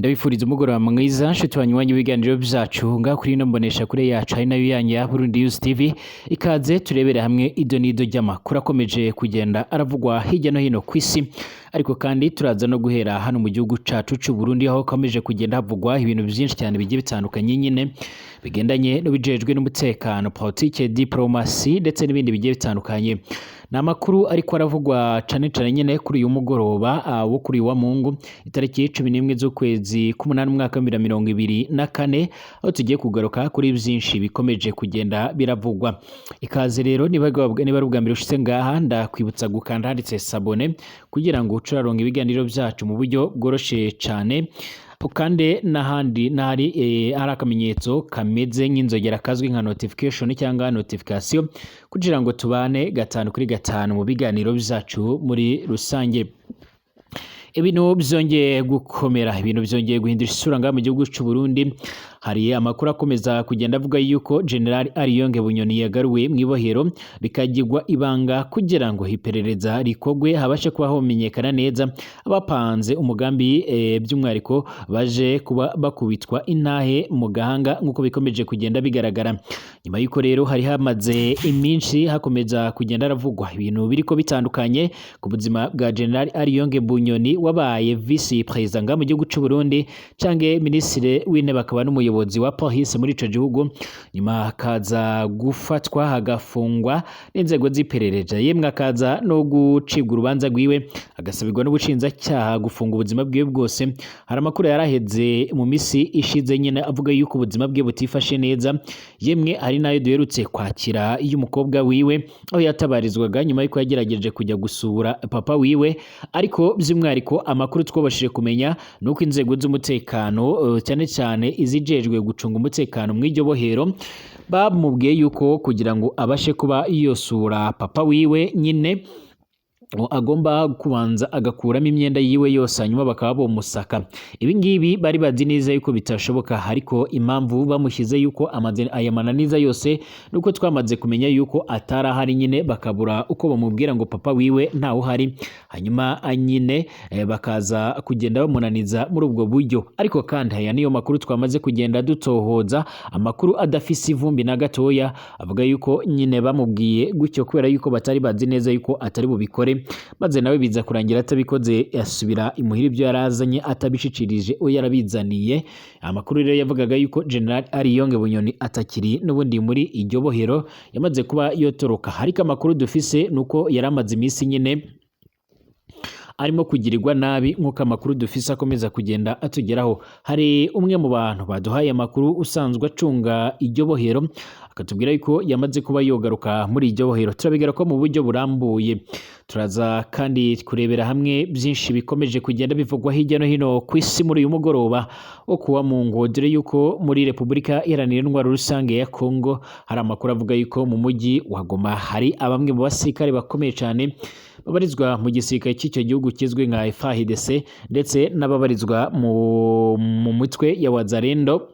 Ndabifuriza umugoroba mwiza nshuti banywanyi w'ibiganiro vyacu ngaho kuri ino mbonesha kure yacu ari nayo yanyu ya Burundi News TV. Ikaze turebere hamwe ido n'ido ry'amakuru akomeje kugenda aravugwa hirya no hino kw'isi, ariko kandi turaza no guhera hano mu gihugu cacu c'u Burundi aho komeje kugenda havugwa ibintu vyinshi cyane bigiye bitandukanye nyine bigendanye n'ubijejwe n'umutekano, politike, diplomasi ndetse n'ibindi bigiye bitandukanye. Namakuru ariko aravugwa cane cane nyene kuri uyu mugoroba wo kuri wa Mungu itariki 11 z'ukwezi k'umunani umwaka wa 2024 aho tugiye kugaruka kuri vyinshi bikomeje kugenda biravugwa. Ikaze rero niba ari ubwa mbere ushitse ngaha ndakwibutsa gukanda handitse sabone kugira ngo ucuraronke ibiganiro vyacu mu buryo bworoshe cane, ukande n'ahandi hari akamenyetso kameze nk'inzogera kazwi nka notification cyangwa notification kugira ngo tubane gatanu kuri gatanu mu biganiro vyacu muri rusange. Ibintu byongeye gukomera, ibintu byongeye guhindura isura ngaha mu gihugu c'u Burundi. Hari amakuru akomeza kugenda avuga yuko General Ariyonge Bunyoni yagaruwe mw'ibohero bikagirwa ibanga kugira ngo iperereza rikogwe habashe kuba homenyekana neza abapanze umugambi by'umwariko baje kuba bakubitwa intahe mu gahanga nk'uko bikomeje kugenda bigaragara. Nyuma yuko rero hari hamaze iminsi hakomeza kugenda aravugwa ibintu biriko bitandukanye ku buzima bwa General Ariyonge Bunyoni wabaye vice president nga mu gihugu c'u Burundi canke ministre w'intebe akaba n'umuyobozi wa police muri ico gihugu, nyuma hakaza gufatwa hagafungwa n'inzego z'iperereza, yemwe akaza no gucibwa urubanza rwiwe agasabirwa n'ubucinzacyaha gufunga ubuzima bwiwe bwose. Hari amakuru yaraheze mu misi ishize nyene avuga yuko ubuzima bwiwe butifashe neza, yemwe hari nayo duherutse kwakira y'umukobwa wiwe aho yatabarizwaga nyuma yuko yagerageje kujya gusura papa wiwe, ariko by'umwariko amakuru twobashije kumenya nuko inzego z'umutekano cyane cyane izijejwe gucunga umutekano mw'iryo bohero bamubwiye yuko kugira ngo abashe kuba yosura papa wiwe nyine agomba kubanza agakuramo imyenda yiwe yose hanyuma bakaba bomusaka. Ibi ngibi bari bazi neza yuko bitashoboka, ariko impamvu bamushyize yuko aya mananiza yose nuko twamaze kumenya yuko atarahari nyine bakabura uko bamubwira ngo papa wiwe ntawe uhari, hanyuma nyine bakaza kugenda bamunaniza muri ubwo buryo. Ariko kandi aya niyo makuru twamaze kugenda dutohoza, amakuru adafise ivumbi na gatoya avuga yuko nyine bamubwiye gutyo kubera yuko batari bazi neza yuko atari bubikore, maze nawe biza kurangira atabikoze yasubira imuhira ibyo yarazanye atabishikirije o yarabizaniye. Amakuru rero yavugaga yuko General Ariyonge Bunyoni atakiri n'ubundi muri iryo bohero yamaze kuba yotoroka, ariko amakuru dufise nuko yaramaze iminsi nyine arimo kugirirwa nabi nk'uko amakuru dufise akomeza kugenda atugeraho. Hari umwe mu bantu baduhaye amakuru usanzwe acunga iryo bohero akatubwira yuko yamaze kuba yogaruka muri iryo bohero. Turabigaruka mu buryo burambuye, turaza kandi kurebera hamwe byinshi bikomeje kugenda bivugwa hirya no hino ku isi muri uyu mugoroba wo kuwa Mungu. Dore yuko muri Repubulika Iharanira Intwaro Rusange ya Kongo hari amakuru avuga yuko mu mujyi wa Goma hari abamwe mu basirikare bakomeye cyane babarizwa mu gisirikare cy'icyo gihugu kizwi nka FARDC ndetse n'ababarizwa mu mitwe ya Wazalendo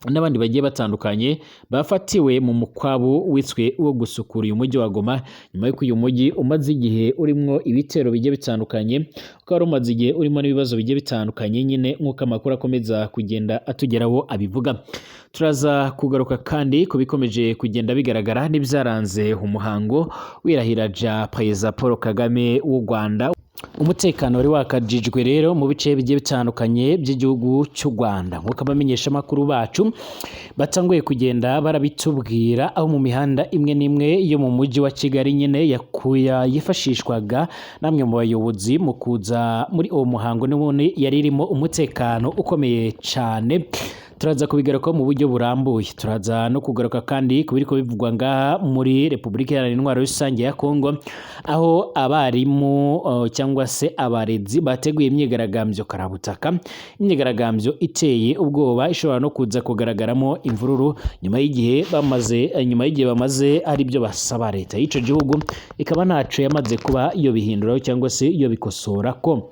n'abandi bagiye batandukanye bafatiwe mu mukwabu witswe wo gusukura uyu mujyi wa Goma, nyuma y'uko uyu mujyi umaze igihe urimwo ibitero bigiye bitandukanye, ukaba umaze igihe urimo n'ibibazo bigiye bitandukanye nyine nk'uko amakuru akomeza kugenda atugeraho abivuga. Turaza kugaruka kandi ku bikomeje kugenda bigaragara n'ibyaranze umuhango wirahira ja Perezida Paul Kagame w'u Rwanda. Umutekano wari wakajijwe rero mu bice bigiye bitandukanye by'igihugu cy'u Rwanda, nk'uko abamenyesha amakuru bacu batanguye kugenda barabitubwira, aho mu mihanda imwe n'imwe yo mu mujyi wa Kigali nyine yifashishwaga namwe mu bayobozi mu kuza muri uwo muhango n'ubundi yari irimo umutekano ukomeye cyane. Turaza kubigaruka mu buryo burambuye, turaza no kugaruka kandi ku biriko bivugwa ngaha muri Repubulika Iharanira Intwaro Rusange ya Kongo, aho abarimu cyangwa se abarezi bateguye imyigaragambyo karabutaka, imyigaragambyo iteye ubwoba ishobora no kuza kugaragaramo imvururu nyuma y'igihe bamaze ari byo basaba leta y'ico gihugu ikaba ntaco yamaze kuba iyo bihinduraho cyangwa se iyo bikosora ko.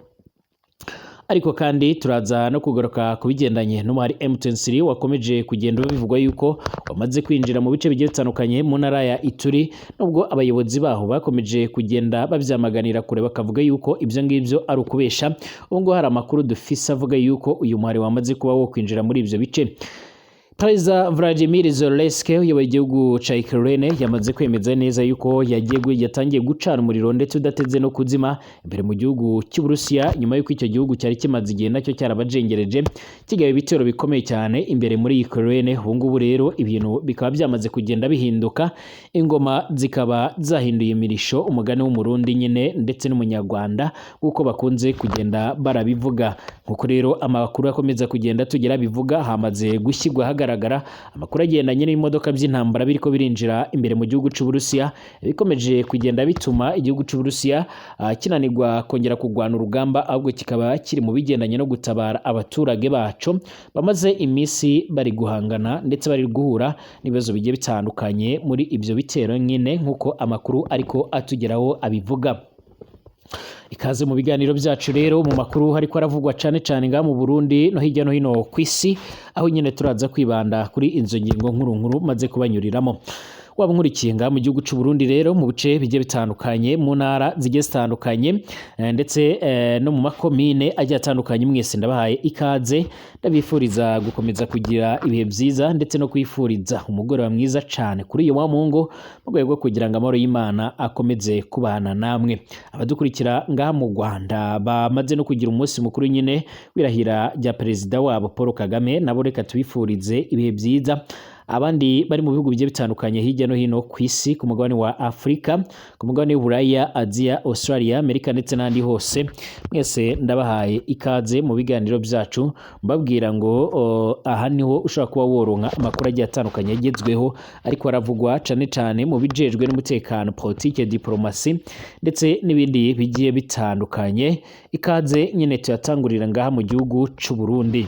ariko kandi turaza no kugaruka kubigendanye n'umuhari M23 wakomeje kugenda bivugwa yuko wamaze kwinjira mu bice bigiye bitandukanye mu ntara ya Ituri, nubwo abayobozi baho bakomeje kugenda bavyamaganira kure bakavuga yuko ibyo ngibyo ari ukubesha. Ubwo hari amakuru dufise avuga yuko uyu muhari wamaze kuba wo kwinjira muri ivyo bice. Perezida Vladimir Zelensky uyoboye igihugu ca Ukraine yamaze kwemeza neza yuko yatangiye gucana umuriro ndetse udateze no kuzima imbere mu gihugu cy'u Burusiya, nyuma yuko icyo gihugu cyari kimaze igihe nacyo cyarabajengereje kigaye ibitero bikomeye cyane imbere muri Ukraine. Ubu ngubu rero ibintu bikaba byamaze kugenda bihinduka, ingoma zikaba zahinduye imirisho, umugani w'umurundi nyine ndetse n'umunyarwanda kuko bakunze kugenda barabivuga. Nkuko rero amakuru akomeza kugenda tugera bivuga, hamaze gushyirwa hagaragara amakuru agendanye n'imodoka by'intambara biriko birinjira imbere mu gihugu cy'u Burusiya, bikomeje kugenda bituma igihugu cy'u Burusiya kinanirwa kongera kugwana urugamba, ahubwo kikaba kiri mu bigendanye no gutabara abaturage baco bamaze iminsi bari guhangana ndetse bari guhura n'ibibazo bigiye bitandukanye muri ibyo bitero nyine nkuko amakuru ariko atugeraho abivuga. Ikaze mu biganiro byacu rero mu makuru hariko aravugwa cyane ngaha mu Burundi no hirya no hino ku isi, aho nyine turaza kwibanda kuri inzo ngingo nkuru maze kubanyuriramo. Waba nkurikiye ngaha mu gihugu cy'u Burundi rero mu bice bigiye bitandukanye, mu ntara zigiye zitandukanye ndetse no mu makomine agiye atandukanye, mwese ndabahaye ikaze, ndabifuriza gukomeza kugira ibihe byiza ndetse no kwifuriza umugoroba mwiza cyane kuri iyo wa Mungu, mu rwego rwo kugira ngo amahoro y'Imana akomeze kubana namwe. Abadukurikira ngaha mu Rwanda bamaze no kugira umunsi mukuru nyine wirahira rya perezida wabo Paul Kagame, nabo reka tubifurize ibihe byiza. Abandi bari mu bihugu bigiye bitandukanye hirya no hino ku isi, ku mugabane wa Afrika, ku mugabane w'Uburaya, Aziya, Australia, Amerika ndetse n'andi hose, mwese ndabahaye ikaze mu biganiro byacu, mbabwira ngo aha niho ushobora kuba woronka amakuru agiye atandukanye yagezweho ariko aravugwa cyane mu bijejwe n'umutekano, politike, diplomasi ndetse n'ibindi bigiye bitandukanye. Ikaze nyine tuyatangurira ngaha mu gihugu cy'u Burundi.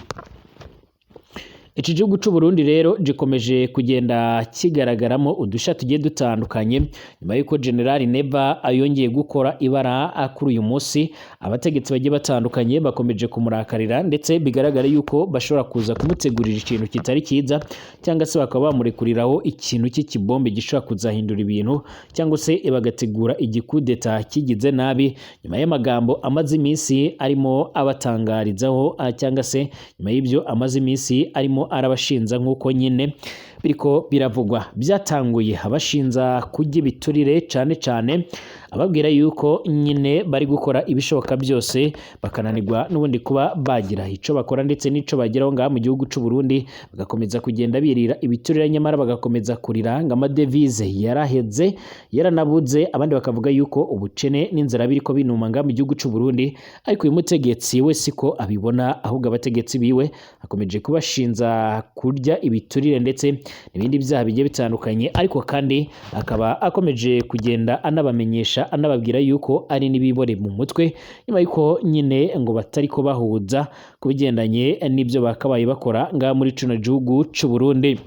Iki gihugu cy'u Burundi rero gikomeje kugenda kigaragaramo udusha tugiye dutandukanye nyuma yuko General Neva ayongeye gukora ibara kuri uyu munsi. Abategetsi bagiye batandukanye bakomeje kumurakarira ndetse bigaragara yuko bashobora kuza kumutegurira ikintu kitari kiza, cyangwa se bakaba bamurekuriraho ikintu cy'ikibombe gishobora kuzahindura ibintu, cyangwa se bagategura igikudeta kigize nabi, nyuma y'amagambo amaze iminsi arimo abatangarizaho, cyangwa se nyuma y'ibyo amaze iminsi arimo arabashinza nk'uko nyine biriko biravugwa. Byatanguye abashinza kujya ibiturire cyane ababwira yuko nyine bari gukora ibishoboka byose bakananirwa n'ubundi kuba bagira ico bakora ndetse n'ico bageraho ngaha mu gihugu cy'u Burundi, bagakomeza kugenda birira ibiturire, nyamara bagakomeza kuriranga amadevize yaraheze yaranabuze. Abandi bakavuga yuko ubukene n'inzara biriko binuma ngaha mu gihugu cy'u Burundi, ariko uyu mutegetsi we siko abibona, ahubwo abategetsi biwe akomeje kubashinza kurya ibiturire ndetse n'ibindi byaha bigiye bitandukanye, ariko kandi akaba akomeje kugenda anabamenyesha anababwira yuko ari n'ibibore mu mutwe, nyuma yuko nyine ngo batari ko bahuza ku bigendanye n'ibyo bakabaye bakora ngaha muri kino gihugu cy'u Burundi.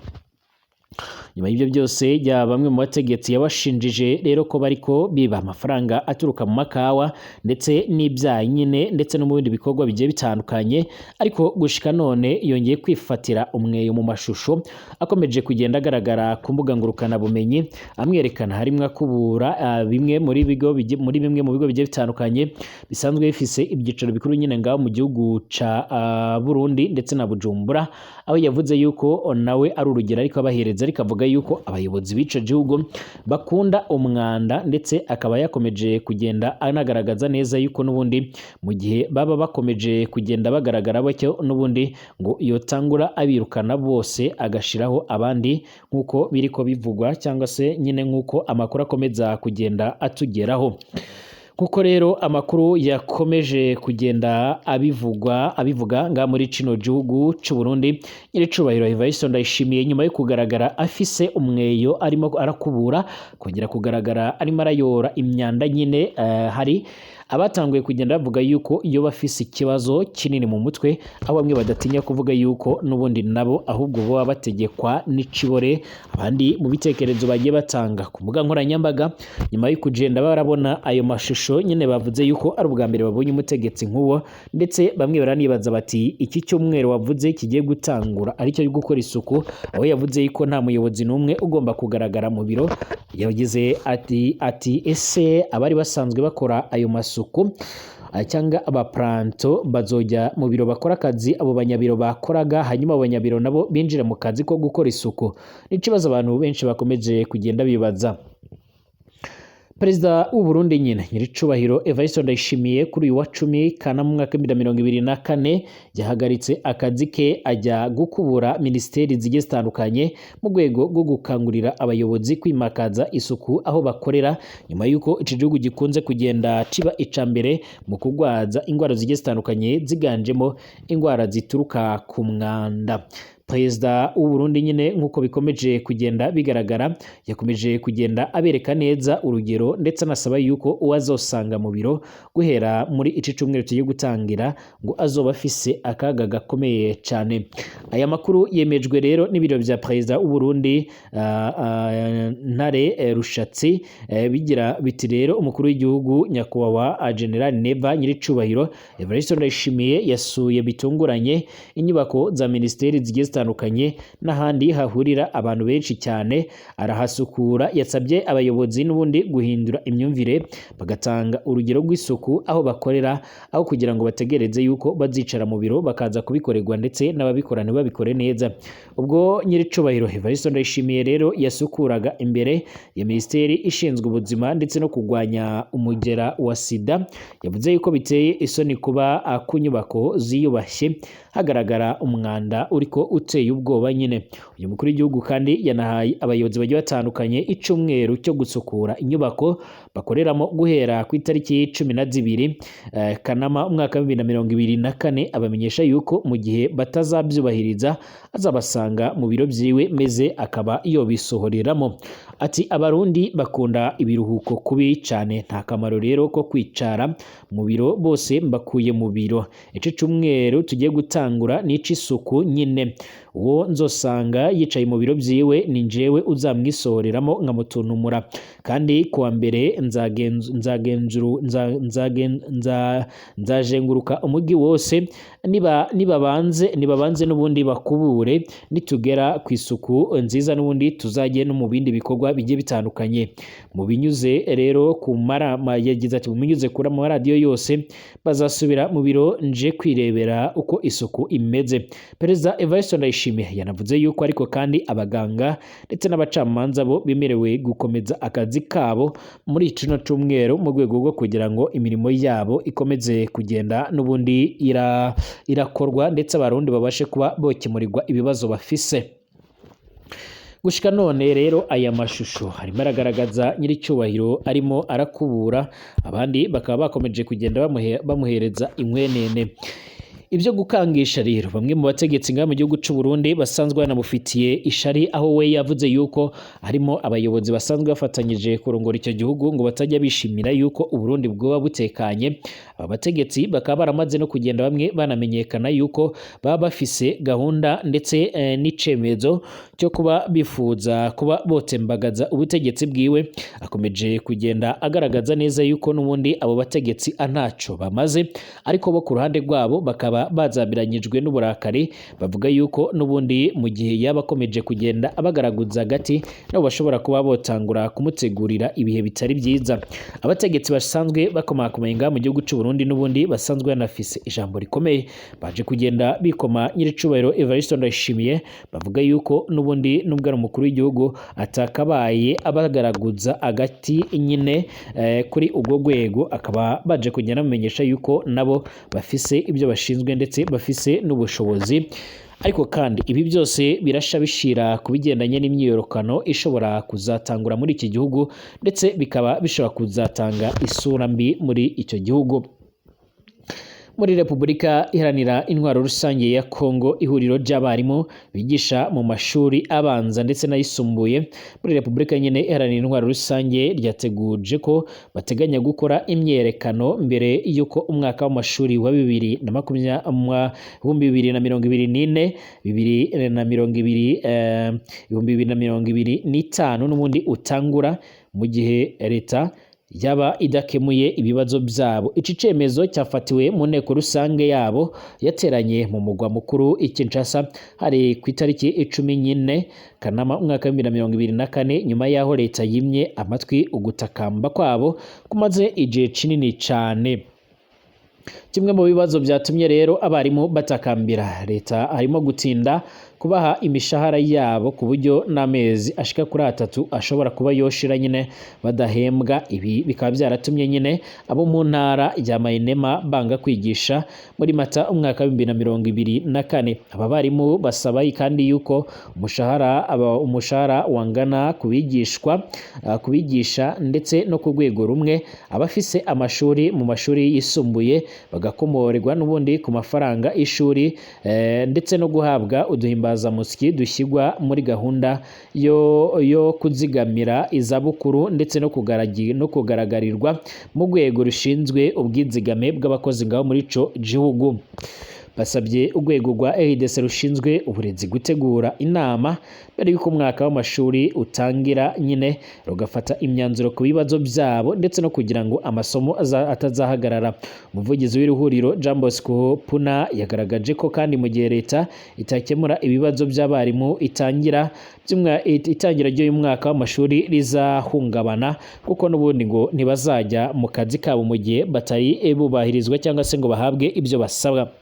Nyuma y'ibyo byose bamwe mu bategetsi yabashinjije rero ko bariko biba amafaranga aturuka mu makawa ndetse n'ibyayi nyine ndetse no mu bindi bikorwa bigiye bitandukanye, ariko gushika none yongeye kwifatira umweyo mu mashusho akomeje kugenda agaragara ku mbuga ngurukana bumenyi, amwerekana harimo akubura bimwe muri bimwe mu bigo bigiye bitandukanye bisanzwe bifise ibyicaro bikuru nyine ngaho mu gihugu ca Burundi ndetse na Bujumbura, aho yavuze yuko nawe ari urugero ariko abahereza, ariko avuga yuko abayobozi b'ico gihugu bakunda umwanda, ndetse akaba yakomeje kugenda anagaragaza neza yuko n'ubundi mu gihe baba bakomeje kugenda bagaragara batyo n'ubundi ngo yotangura abirukana bose agashiraho abandi nk'uko biriko bivugwa, cyangwa se nyine nk'uko amakuru akomeza kugenda atugeraho. Kuko rero amakuru yakomeje kugenda abivuga nga muri kino gihugu cy'u Burundi, nyiricubahiro Evariste Ndayishimiye nyuma yo kugaragara afise umweyo arimo arakubura, kongera kugaragara arimo arayora imyanda nyine, hari abatanguye kugenda bavuga yuko iyo bafise ikibazo kinini mu mutwe, aho bamwe badatinya kuvuga yuko n'ubundi nabo ahubwo baba bategekwa n'icibore, abandi mu bitekerezo bagiye batanga ku mbuga nkoranyambaga nyuma yo kugenda barabona ayo mashusho mashusho nyene bavuze yuko ari ubwa mbere babonye umutegetsi nk'uwo, ndetse bamwe baranibaza bati iki cyumweru wavuze kigiye gutangura aricyo gukora isuku, aho yavuze yuko nta muyobozi n'umwe ugomba kugaragara mu biro. Yagize ati ese abari basanzwe bakora ayo masuku cyangwa abapranto bazojya mu biro bakora akazi abo banyabiro bakoraga, hanyuma abo banyabiro nabo binjira mu kazi ko gukora isuku? Ni ikibazo abantu benshi bakomeje kugenda bibaza. Perezida w'u Burundi nyine nyiricubahiro Evariste Ndayishimiye kuri uyu wa 10 Kanama mu mwaka 2024 yahagaritse akazi ke ajya gukubura ministeri zigiye zitandukanye mu rwego rwo gukangurira abayobozi kwimakaza isuku aho bakorera, nyuma yuko iki gihugu gikunze kugenda kiba icambere mu kugwaza ingwara zigiye zitandukanye ziganjemo ingwara zituruka ku mwanda. Perezida w'u Burundi nyine nk'uko bikomeje kugenda bigaragara, yakomeje kugenda abereka neza urugero, ndetse anasaba yuko uwazosanga mu biro guhera muri iki cyumweru tugiye gutangira ngo azoba afise akaga gakomeye cyane. Aya makuru yemejwe rero n'ibiro bya perezida w'u Burundi Ntare Rushatsi, bigira biti rero umukuru w'igihugu nyakubahwa General Neva nyiricubahiro Evariste Ndayishimiye yasuye bitunguranye inyubako za ministeri zigiye zitandukanye n'ahandi hahurira abantu benshi cyane, arahasukura. Yasabye abayobozi n'ubundi guhindura imyumvire bagatanga urugero rw'isuku aho bakorera, aho kugira ngo bategereze yuko bazicara mu biro bakaza kubikorerwa, ndetse n'ababikora ntibabikore neza. Ubwo nyiricubahiro Evariste Ndayishimiye rero yasukuraga imbere ya ministeri ishinzwe ubuzima ndetse no kurwanya umugera wa sida, yavuze yuko biteye isoni kuba ku nyubako ziyubashye hagaragara umwanda uriko uteye ubwoba nyine. Uyu mukuru w'igihugu kandi yanahaye abayobozi bagiye batandukanye icumweru cyo gusukura inyubako bakoreramo guhera ku itariki 12 Kanama umwaka 2024, abamenyesha yuko mu gihe batazabyubahiriza azabasanga mu biro byiwe meze akaba yobisohoreramo. Ati abarundi bakunda ibiruhuko kubi cyane, nta kamaro rero ko kwicara mu biro, bose mbakuye mu biro. Ico cyumweru tugiye gutangura n'icisuku nyine, uwo nzosanga yicaye mu biro byiwe ni njyewe uzamwisohoreramo nkamutunumura, kandi kuwa mbere nzajenguruka umujyi wose, nibabanze n'ubundi bakubure, nitugera ku isuku nziza n'ubundi tuzajye no mu bindi bikorwa bigiye bitandukanye. Mu binyuze rero ku marama, yagize ati mu binyuze kuri amaradiyo yose bazasubira mu biro nje kwirebera uko isuku imeze. Perezida Evariste Ndayishimiye yanavuze yuko ariko kandi abaganga ndetse n'abacamanza bo bemerewe gukomeza akazi kabo muri kino cyumweru mu rwego rwo kugira ngo imirimo yabo ikomeze kugenda n'ubundi irakorwa, ndetse abarundi babashe kuba bokemurirwa ibibazo bafise. Gushika none rero aya mashusho harimo aragaragaza nyir'icyubahiro arimo arakubura, abandi bakaba bakomeje kugenda bamuhereza inkwenene. Ibyo gukangisha rero bamwe mu bategetsi ngaha mu gihugu cy'u Burundi basanzwe banamufitiye ishari, aho we yavuze yuko harimo abayobozi basanzwe bafatanyije kurongora icyo gihugu ngo batajya bishimira yuko u Burundi bwoba butekanye. Aba bategetsi bakaba baramaze no kugenda bamwe banamenyekana yuko baba bafise gahunda ndetse n'icemezo cyo kuba bifuza kuba botembagaza ubutegetsi bwiwe. Akomeje kugenda agaragaza neza yuko n'ubundi abo bategetsi antaco bamaze, ariko bo ku ruhande rwabo bakaba bazabiranyijwe n'uburakari, bavuga yuko n'ubundi mu gihe yaba akomeje kugenda abagaraguza hagati nabo bashobora kuba botangura kumutegurira ibihe bitari byiza. Abategetsi basanzwe bakomakomeye ngaha mu gihugu cy'u Burundi n'ubundi basanzwe banafise ijambo rikomeye, baje kugenda bikoma nyir'icubahiro Evariste Ndayishimiye, bavuga yuko n'ubundi nubwo ari umukuru w'igihugu atakabaye abagaraguza hagati nyine kuri ubwo rwego, akaba baje kugenda bamenyesha yuko nabo bafise ibyo bashinzwe ndetse bafise n'ubushobozi. Ariko kandi ibi byose birasha bishira ku bigendanye n'imyiyorokano ishobora kuzatangura muri iki gihugu, ndetse bikaba bishobora kuzatanga isura mbi muri icyo gihugu. Muri Repubulika Iharanira Intwaro Rusange ya Kongo, ihuriro ry'abarimu bigisha mu mashuri abanza ndetse n'ayisumbuye muri Repubulika nyine Iharanira Intwaro Rusange ryateguje ko bateganya gukora imyerekano mbere y'uko umwaka w'amashuri wa 2024 n'ubundi utangura, mu gihe leta yaba idakemuye ibibazo byabo. Iki cemezo cyafatiwe mu nteko rusange yabo yateranye mu mugwa mukuru i Kinshasa hari ku itariki 14 Kanama umwaka wa 2024 nyuma yaho leta yimye amatwi ugutakamba kwabo kumaze igihe kinini cyane. Kimwe mu bibazo byatumye rero abarimu batakambira leta harimo gutinda kubaha imishahara yabo ku buryo n'amezi ashika kuri 3 ashobora kuba yoshira nyine badahembwa. Ibi bikaba byaratumye nyine abo mu ntara ya Mainema banga kwigisha muri Mata umwaka wa 2024. Aba barimu basaba kandi yuko umushahara wangana kubigisha ndetse no ku rwego rumwe abafise amashuri mu mashuri yisumbuye bagakomorerwa n'ubundi ku mafaranga ishuri ndetse no guhabwa uduhimbazamusyi dushyirwa muri gahunda yo kuzigamira izabukuru ndetse no kugaragarirwa mu rwego rushinzwe ubwizigame bw'abakozi ngaho muri ico gihugu. Basabye urwego rwa RDC rushinzwe uburezi gutegura inama mbere y'uko umwaka w'amashuri utangira nyine rugafata imyanzuro ku bibazo byabo ndetse no kugira ngo amasomo atazahagarara. Umuvugizi w'ihuriro Jean Bosco Puna yagaragaje ko kandi mu gihe leta itakemura ibibazo by'abarimu itangira ry'uyu mwaka w'amashuri rizahungabana kuko n'ubundi ngo ntibazajya mu kazi kabo mu gihe batari bubahirizwa cyangwa se ngo bahabwe ibyo basabwa.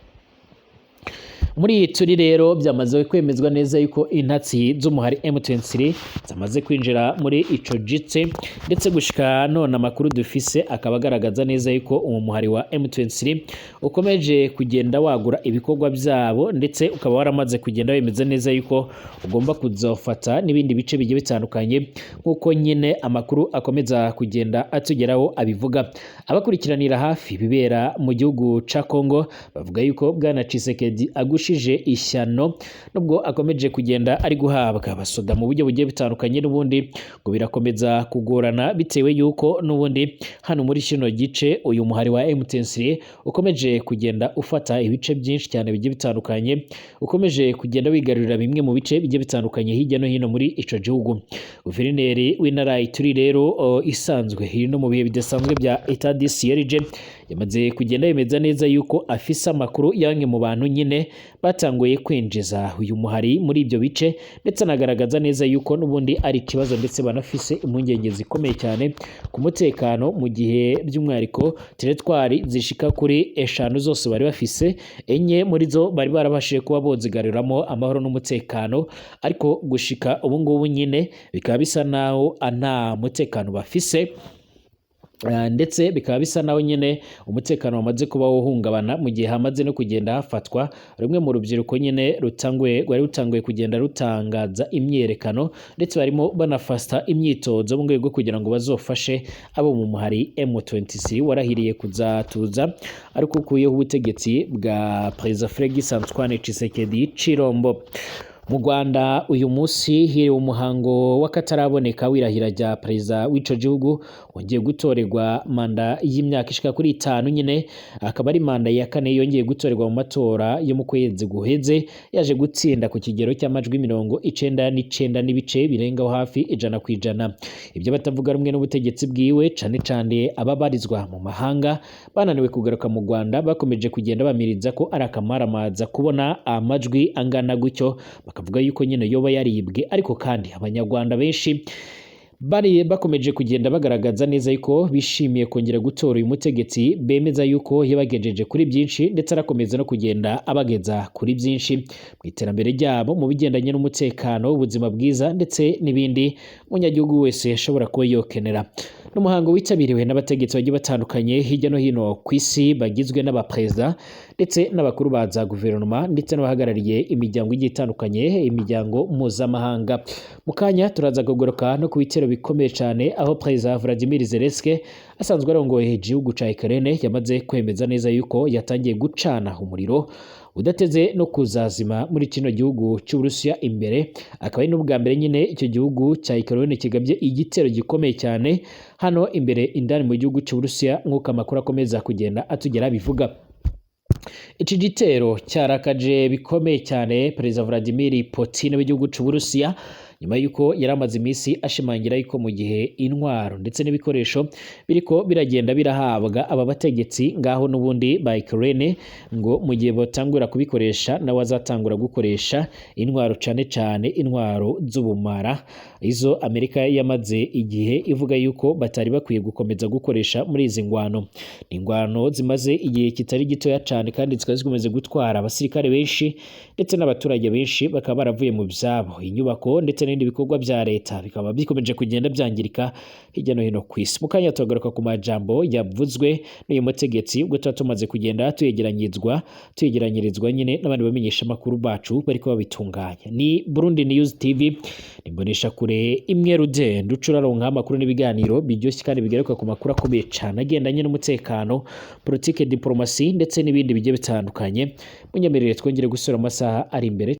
Muri iyi turi rero byamaze kwemezwa neza yuko intatsi z'umuhari M23 zamaze kwinjira muri ico gice ndetse gushika none amakuru dufise akaba agaragaza neza yuko umuhari wa M23 ukomeje kugenda wagura ibikorwa byabo ndetse ukaba waramaze kugenda wemeza neza yuko ugomba kuzofata n'ibindi bice bigiye bitandukanye nkuko nyine amakuru akomeza kugenda atugeraho abivuga. Abakurikiranira hafi bibera mu gihugu ca Kongo bavuga yuko Bwana Tshisekedi agushije ishyano nubwo akomeje kugenda ari guhabwa abasoda mu buryo bugiye bitandukanye n'ubundi ngo birakomeza kugorana bitewe yuko n'ubundi hano muri kino gice uyu muhari wa M23 ukomeje kugenda ufata ibice byinshi cyane bigiye bitandukanye, ukomeje kugenda wigarurira bimwe mu bice bigiye bitandukanye hirya no hino muri ico gihugu. Guverineri w'intara Ituri rero isanzwe iri no mu bihe bidasanzwe bya Etat du Siège yamaze kugenda yemeza neza yuko afise amakuru y'amwe mu bantu nyine batanguye kwinjiza uyu muhari muri ibyo bice ndetse anagaragaza neza yuko n'ubundi ari ikibazo ndetse banafise impungenge zikomeye cyane ku mutekano mu gihe by'umwihariko teritwari zishika kuri 5 zose bari bafise, enye muri zo bari barabashije kuba bozigariramo amahoro n'umutekano, ariko gushika ubu ngubu nyine bikaba bisa naho nta mutekano bafise ndetse bikaba bisa naho nyine umutekano wamaze kuba wohungabana mu gihe hamaze no kugenda hafatwa rumwe mu rubyiruko nyine rutanguye kugenda rutangaza imyerekano ndetse barimo banafasta imyitozo mu rwego kugira ngo bazofashe abo mu muhari M23 warahiriye kuzatuza ariko ukuyeho ubutegetsi bwa Perezida Félix Antoine Tshisekedi Chilombo. Mu Rwanda uyu munsi hiriwe umuhango w'akataraboneka wirahira rya perezida w'ico gihugu wongeye gutorerwa manda y'imyaka ishika kuri 5 nyine, akaba ari manda ya 4 yongeye gutorerwa mu matora yo mu kwezi guheze, yaje gutsinda ku kigero cy'amajwi 99 n'ibice birengaho hafi 100%. Ibyo batavuga rumwe n'ubutegetsi bwiwe cane cane ababarizwa mu mahanga bananiwe kugaruka mu Rwanda bakomeje kugenda bamiriza ko ari akamaramaza kubona amajwi angana gutyo, bakavuga yuko nyine yoba yaribwe, ariko kandi abanyarwanda benshi bari bakomeje kugenda bagaragaza neza yuko bishimiye kongera gutora uyu mutegetsi, bemeza yuko yabagejeje kuri byinshi ndetse arakomeza no kugenda abageza kuri byinshi mu iterambere ryabo mu bigendanye n'umutekano, ubuzima bwiza ndetse n'ibindi umunyagihugu wese ashobora kuba yokenera. N'umuhango witabiriwe n'abategetsi bagiye batandukanye hirya no hino ku isi bagizwe n'abaperezida ndetse n'abakuru ba za guverinoma ndetse n'abahagarariye imiryango igiye itandukanye, imiryango mpuzamahanga. Mu kanya turaza kugaruka no ku bitero bikomeye cyane aho Perezida Vladimir Zelensky asanzwe arongoye igihugu ca Ukraine yamaze kwemeza neza yuko yatangiye gucana umuriro udateze no kuzazima muri kino gihugu cy'Uburusiya imbere, akaba ari n'ubwa mbere nyine icyo gihugu cya Ukraine kigabye igitero gikomeye cyane hano imbere indani mu gihugu cy'Uburusiya nk'uko amakuru akomeza kugenda atugera bivuga. Iki gitero cyarakaje bikomeye cyane Perezida Vladimir Putin w'igihugu cy'Uburusiya nyuma yuko yaramaze imisi ashimangira yuko mu gihe intwaro ndetse n'ibikoresho biriko biragenda birahabwa aba bategetsi ngaho n'ubundi ba Ukraine ngo mu gihe botangura kubikoresha nawe azatangura gukoresha intwaro cane cane intwaro z'ubumara izo Amerika yamaze igihe ivuga yuko batari bakwiye gukomeza gukoresha muri izi ngwano. Ingwano zimaze igihe kitari gitoya cane kandi zikaba zikomeze gutwara abasirikare benshi ndetse n'abaturage benshi bakaba baravuye mu vyabo, inyubako ndetse n'ibindi bikorwa vya leta bikaba bikomeje kugenda vyangirika hirya no hino kw'isi. Mu kanya turagaruka ku majambo yavuzwe n'uyu mutegetsi ubwo tuba tumaze kugenda tuyegeranyirizwa nyine n'abandi bamenyesha amakuru bacu bariko babitunganya. Ni Burundi News TV, nimbonesha kure imwe rudende ucuraronka amakuru n'ibiganiro biryoshye kandi bigaruka ku makuru akomeye cane agendanye n'umutekano, politike, diplomasi ndetse n'ibindi bigiye bitandukanye. Munyemerere twongere gusura amasaha ari imbere